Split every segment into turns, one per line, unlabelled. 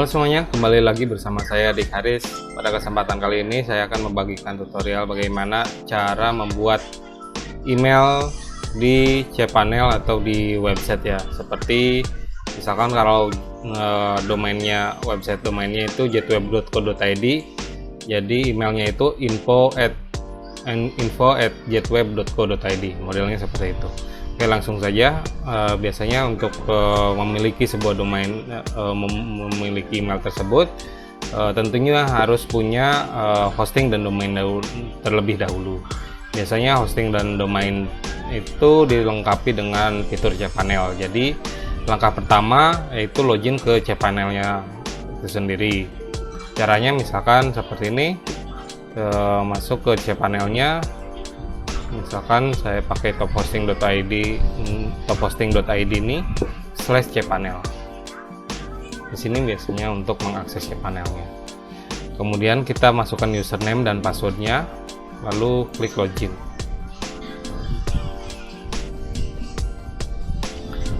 Halo semuanya, kembali lagi bersama saya Dik Haris. Pada kesempatan kali ini saya akan membagikan tutorial bagaimana cara membuat email di cPanel atau di website ya. Seperti misalkan kalau website domainnya itu jetweb.co.id, jadi emailnya itu info@jetweb.co.id, modelnya seperti itu. Oke, langsung saja. Biasanya untuk memiliki sebuah domain, memiliki email tersebut, tentunya harus punya hosting dan domain terlebih dahulu. Biasanya hosting dan domain itu dilengkapi dengan fitur cPanel. Jadi langkah pertama yaitu login ke cPanelnya itu sendiri. Caranya misalkan seperti ini, masuk ke cPanelnya. Misalkan saya pakai tophosting.id ini /cPanel. Di sini biasanya untuk mengakses cPanelnya. Kemudian kita masukkan username dan passwordnya, lalu klik login.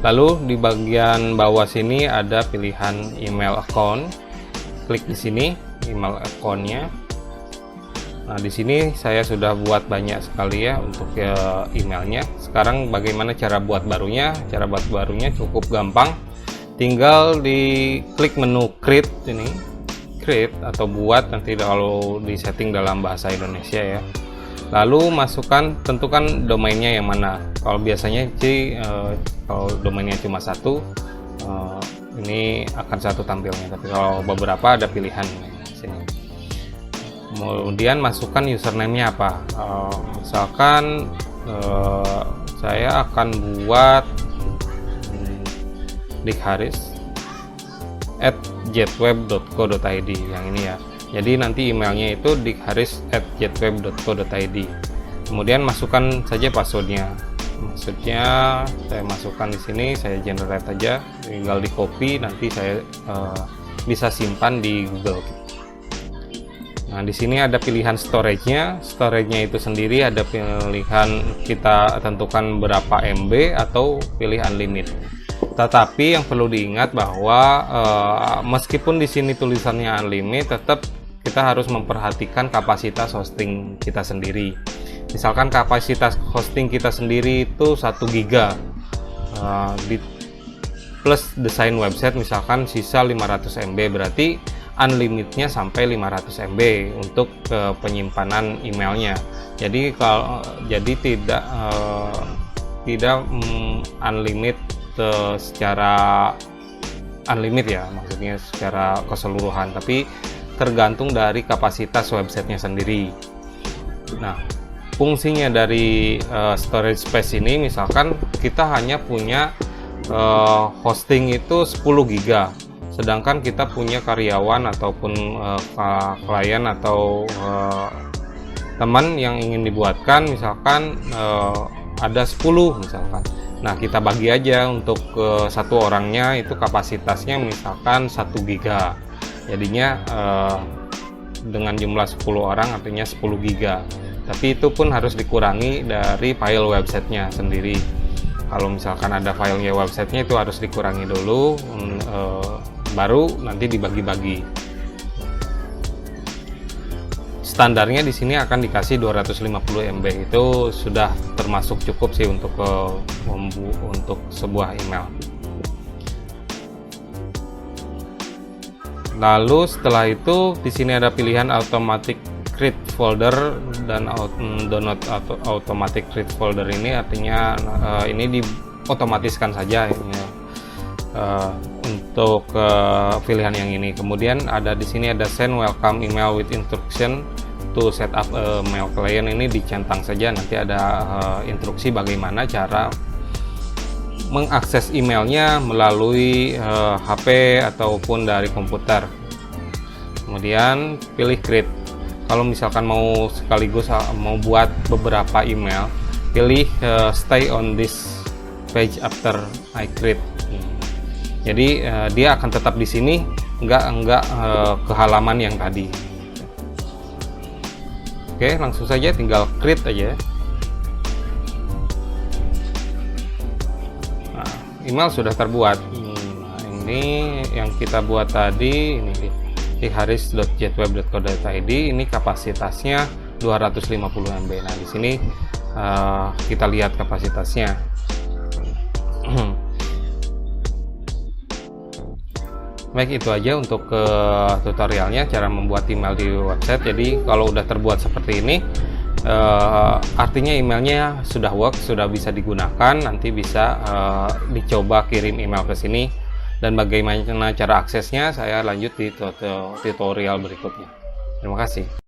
Lalu di bagian bawah sini ada pilihan email account. Klik di sini email accountnya. Nah, di sini saya sudah buat banyak sekali ya untuk emailnya. Sekarang bagaimana cara buat barunya? Cara buat barunya cukup gampang. Tinggal diklik menu create ini, create atau buat, nanti kalau di setting dalam bahasa Indonesia ya. Lalu tentukan domainnya yang mana. Kalau biasanya sih kalau domainnya cuma satu, ini akan satu tampilnya. Tapi kalau beberapa ada pilihan di sini. Kemudian masukkan username-nya apa. Misalkan saya akan buat dikharis@jetweb.co.id yang ini ya. Jadi nanti emailnya itu dikharis@jetweb.co.id. Kemudian masukkan saja passwordnya. Maksudnya saya masukkan di sini, saya generate aja, tinggal di copy, nanti saya bisa simpan di Google. Nah, di sini ada pilihan storage-nya. Storage-nya itu sendiri ada pilihan, kita tentukan berapa MB atau pilih unlimited. Tetapi yang perlu diingat bahwa meskipun di sini tulisannya unlimited, tetap kita harus memperhatikan kapasitas hosting kita sendiri. Misalkan kapasitas hosting kita sendiri itu 1 GB plus desain website, misalkan sisa 500 MB, berarti unlimitednya sampai 500 MB untuk penyimpanan emailnya. Jadi tidak unlimited secara unlimited ya, maksudnya secara keseluruhan, tapi tergantung dari kapasitas websitenya sendiri. Nah, fungsinya dari storage space ini, misalkan kita hanya punya hosting itu 10 GB, sedangkan kita punya karyawan ataupun klien atau teman yang ingin dibuatkan, misalkan ada 10 misalkan. Nah, kita bagi aja untuk satu orangnya itu kapasitasnya misalkan 1 GB. Jadinya dengan jumlah 10 orang artinya 10 GB. Tapi itu pun harus dikurangi dari file websitenya sendiri. Kalau misalkan ada filenya websitenya, itu harus dikurangi dulu, baru nanti dibagi-bagi. Standarnya di sini akan dikasih 250 MB, itu sudah termasuk cukup sih untuk sebuah email. Lalu setelah itu di sini ada pilihan automatic create folder dan download automatic create folder. Ini artinya ini diotomatiskan saja ini, untuk pilihan yang ini. Kemudian ada di sini ada send welcome email with instruction to set up a mail client. Ini dicentang saja, nanti ada instruksi bagaimana cara mengakses emailnya melalui HP ataupun dari komputer. Kemudian pilih create. Kalau misalkan mau sekaligus mau buat beberapa email, pilih stay on this page after I create. Jadi dia akan tetap di sini, enggak ke halaman yang tadi. Oke, langsung saja tinggal create aja. Nah, email sudah terbuat. Nah, ini yang kita buat tadi ini di haris.jetweb.co.id, ini kapasitasnya 250 MB. Nah, di sini kita lihat kapasitasnya. Baik, itu aja untuk tutorialnya cara membuat email di website. Jadi kalau udah terbuat seperti ini, artinya emailnya sudah work, sudah bisa digunakan. Nanti bisa dicoba kirim email ke sini, dan bagaimana cara aksesnya saya lanjut di tutorial berikutnya. Terima kasih.